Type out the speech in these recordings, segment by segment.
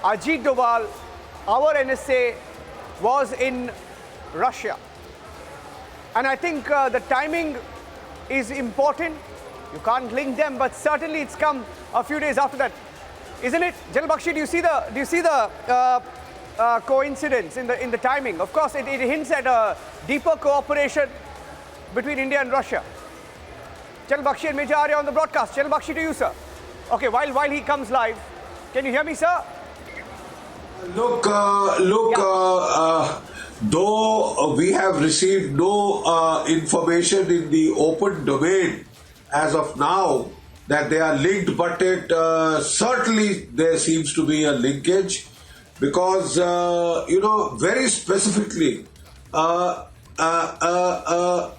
Ajit Doval, our NSA, was in Russia. And I think the timing is important. You can't link them, but certainly it's come a few days after that, isn't it? General Bakshi, do you see the coincidence in the timing? Of course, it hints at a deeper cooperation between India and Russia. General Bakshi and Major Arya on the broadcast. General Bakshi, to you, sir. Okay, while he comes live, can you hear me, sir? Though we have received no information in the open domain as of now that they are linked, but it certainly there seems to be a linkage because very specifically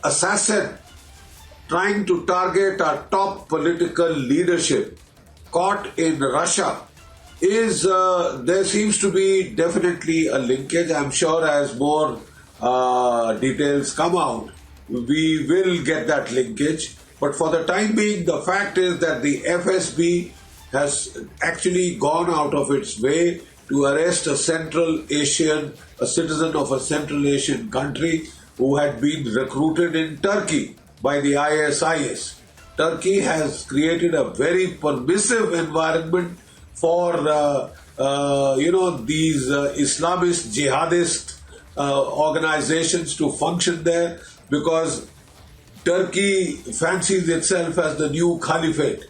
assassin trying to target our top political leadership caught in Russia is there seems to be definitely a linkage. I'm sure as more details come out, we will get that linkage. But for the time being, the fact is that the FSB has actually gone out of its way to arrest a citizen of a Central Asian country who had been recruited in Turkey by the ISIS. Turkey has created a very permissive environment for these Islamist jihadist organizations to function there because Turkey fancies itself as the new caliphate.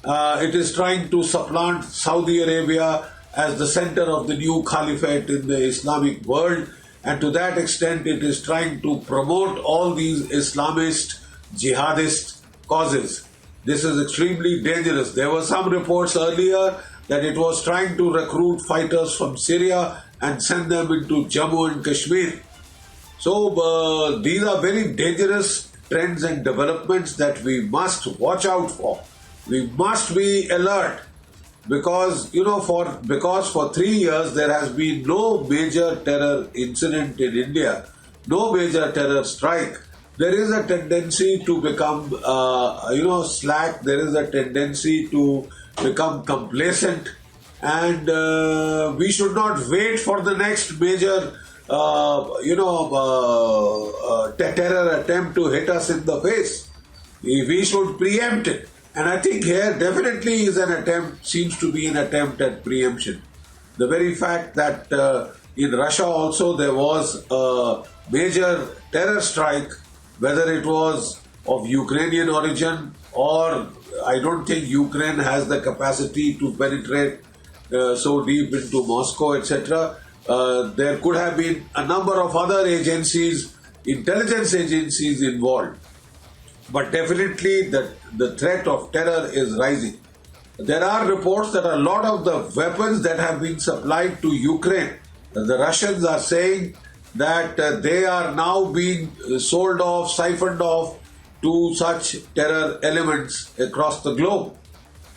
It is trying to supplant Saudi Arabia as the center of the new caliphate in the Islamic world, and to that extent it is trying to promote all these Islamist jihadist causes. This is extremely dangerous. There were some reports earlier that it was trying to recruit fighters from Syria and send them into Jammu and Kashmir. So these are very dangerous trends and developments that we must watch out for. We must be alert because for 3 years there has been no major terror incident in India, no major terror strike. There is a tendency to become slack. There is a tendency to become complacent, and we should not wait for the next major terror attempt to hit us in the face. We should preempt it, and I think here definitely seems to be an attempt at preemption. The very fact that in Russia also there was a major terror strike, whether it was of Ukrainian origin or I don't think Ukraine has the capacity to penetrate so deep into Moscow, etc. There could have been a number of other agencies, intelligence agencies involved. But definitely the threat of terror is rising. There are reports that a lot of the weapons that have been supplied to Ukraine, the Russians are saying that they are now being sold off, siphoned off to such terror elements across the globe.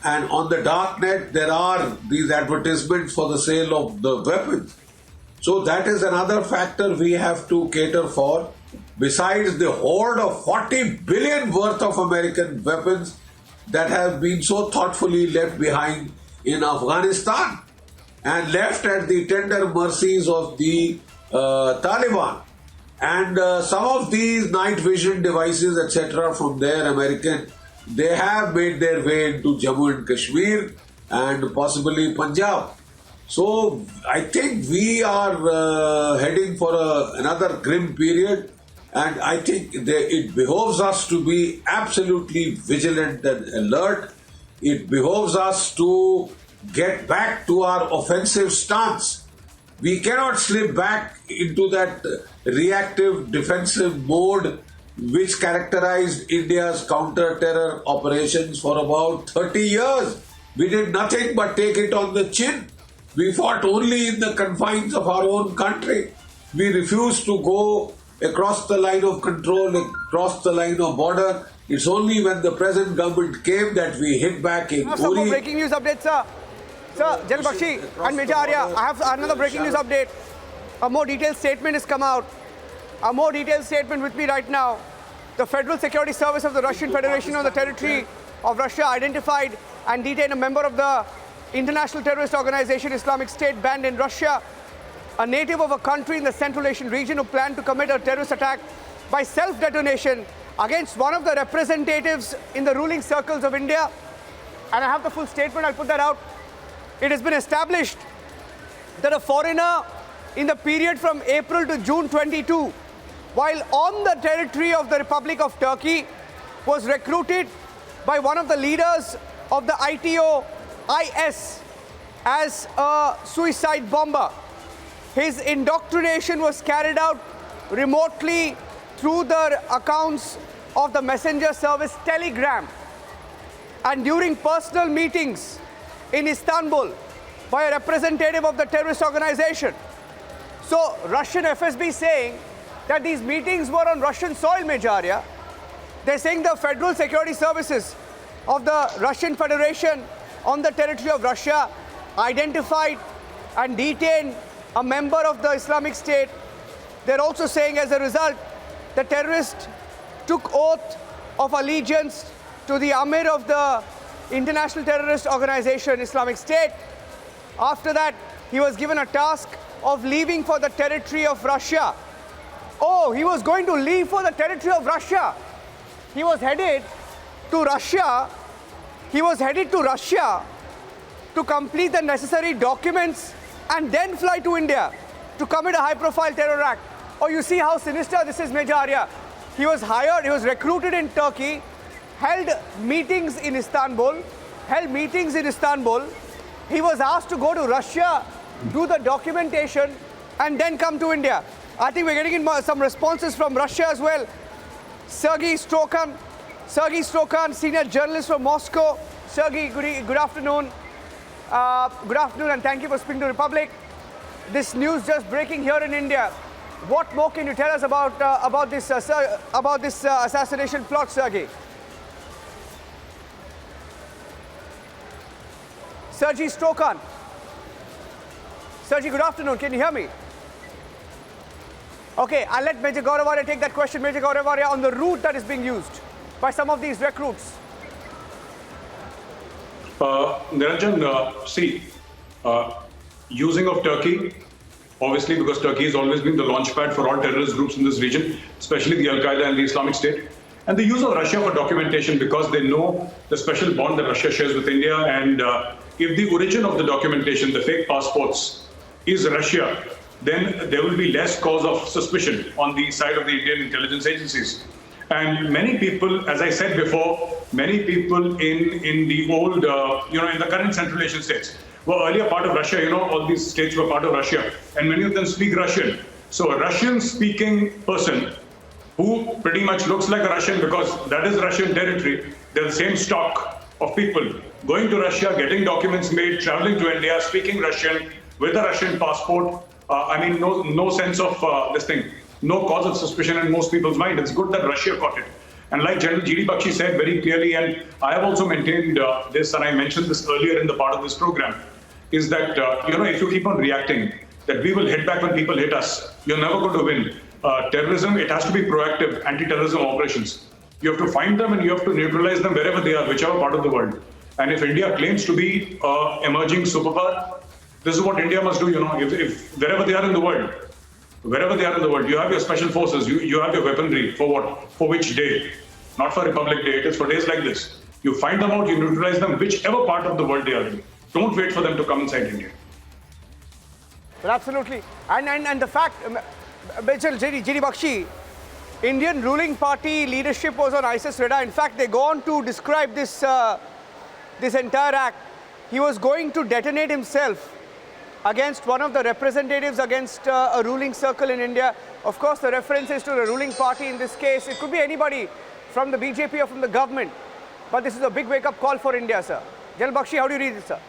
And on the dark net, there are these advertisements for the sale of the weapons. So that is another factor we have to cater for, besides the hoard of 40 billion worth of American weapons that have been so thoughtfully left behind in Afghanistan and left at the tender mercies of the Taliban. And some of these night vision devices, etc., from there, American, they have made their way into Jammu and Kashmir and possibly Punjab. So I think we are heading for another grim period, and I think it behoves us to be absolutely vigilant and alert. It behoves us to get back to our offensive stance. We cannot slip back into that reactive defensive mode which characterized India's counter-terror operations for about 30 years. We did nothing but take it on the chin. We fought only in the confines of our own country. We refused to go across the line of control, across the line of border. It's only when the present government came that we hit back in Uri. Some more breaking news updates, sir. Sir, General Bakshi and Major Arya, I have another breaking news update. A more detailed statement has come out. A more detailed statement with me right now. The Federal Security Service of the Russian Federation on the territory of Russia identified and detained a member of the international terrorist organization Islamic State banned in Russia a native of a country in the Central Asian region who planned to commit a terrorist attack by self-detonation against one of the representatives in the ruling circles of India. And I have the full statement, I'll put that out. It has been established that a foreigner in the period from April to June 22, while on the territory of the Republic of Turkey, was recruited by one of the leaders of the IS as a suicide bomber. His indoctrination was carried out remotely through the accounts of the messenger service Telegram and during personal meetings in Istanbul by a representative of the terrorist organization. So Russian FSB saying that these meetings were on Russian soil, Major Arya. They're saying the Federal Security Services of the Russian Federation on the territory of Russia identified and detained a member of the Islamic State. They're also saying as a result, the terrorist took oath of allegiance to the Amir of the international terrorist organization Islamic State. After that, he was given a task of leaving for the territory of Russia. Oh, he was going to leave for the territory of Russia. He was headed to Russia. He was headed to Russia to complete the necessary documents and then fly to India to commit a high-profile terror act. Oh, you see how sinister this is, Major Arya. He was hired, he was recruited in Turkey, held meetings in Istanbul. He was asked to go to Russia, do the documentation, and then come to India. I think we're getting in some responses from Russia as well. Sergei Strokan, senior journalist from Moscow. Sergei, good afternoon. Good afternoon, and thank you for speaking to Republic. This news just breaking here in India. What more can you tell us about this assassination plot, Sergei? Sergei Strokan. Sergei, good afternoon. Can you hear me? Okay, I'll let Major Gaurav take that question. Major Gaurav, on the route that is being used by some of these recruits. Niranjan, using of Turkey, obviously because Turkey has always been the launchpad for all terrorist groups in this region, especially the Al-Qaeda and the Islamic State. And the use of Russia for documentation because they know the special bond that Russia shares with India. And if the origin of the documentation, the fake passports, is Russia, then there will be less cause of suspicion on the side of the Indian intelligence agencies. And many people, as I said before, many people in the old, in the current Central Asian states were earlier part of Russia. All these states were part of Russia, and many of them speak Russian. So a Russian-speaking person who pretty much looks like a Russian because that is Russian territory, they're the same stock of people going to Russia, getting documents made, traveling to India, speaking Russian with a Russian passport. No sense of this thing. No cause of suspicion in most people's mind. It's good that Russia caught it. And like General G.D. Bakshi said very clearly, and I have also maintained this, and I mentioned this earlier in the part of this program, is that, if you keep on reacting, that we will hit back when people hit us, you're never going to win. Terrorism, it has to be proactive, anti-terrorism operations. You have to find them and you have to neutralize them wherever they are, whichever part of the world. And if India claims to be emerging superpower, this is what India must do, if wherever they are in the world, you have your special forces, you have your weaponry, for what? For which day? Not for Republic Day, it is for days like this. You find them out, you neutralize them, whichever part of the world they are in. Don't wait for them to come inside India. Well, absolutely. And the fact, G.D. Bakshi, Indian ruling party leadership was on ISIS radar. In fact, they go on to describe this entire act. He was going to detonate himself against one of the representatives against a ruling circle in India. Of course, the reference is to the ruling party in this case. It could be anybody from the BJP or from the government. But this is a big wake-up call for India, sir. General Bakshi, how do you read this, sir?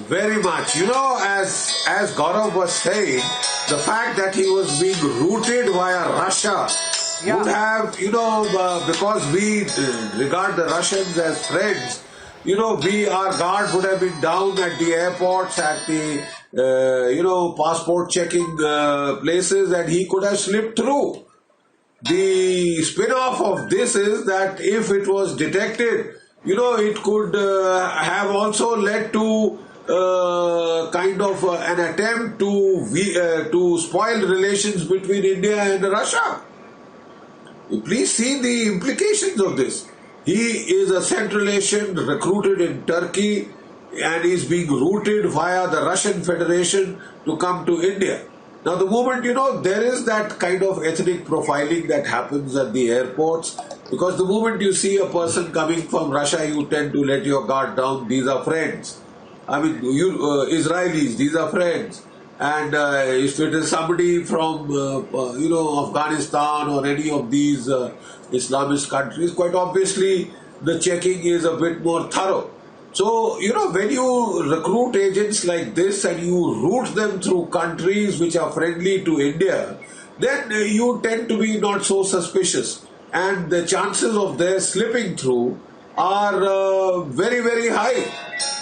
Very much. As Gaurav was saying, the fact that he was being routed via Russia would have, because we regard the Russians as friends, our guard would have been down at the airports, at the, passport checking places, and he could have slipped through. The spin-off of this is that if it was detected it could have also led to kind of an attempt to spoil relations between India and Russia. Please see the implications of this. He is a Central Asian recruited in Turkey and is being routed via the Russian Federation to come to India. Now, the moment, there is that kind of ethnic profiling that happens at the airports, because the moment you see a person coming from Russia, you tend to let your guard down. These are friends. I mean, Israelis, these are friends. And if it is somebody from, Afghanistan or any of these Islamist countries, quite obviously the checking is a bit more thorough. So, when you recruit agents like this and you route them through countries which are friendly to India, then you tend to be not so suspicious. And the chances of their slipping through are very, very high.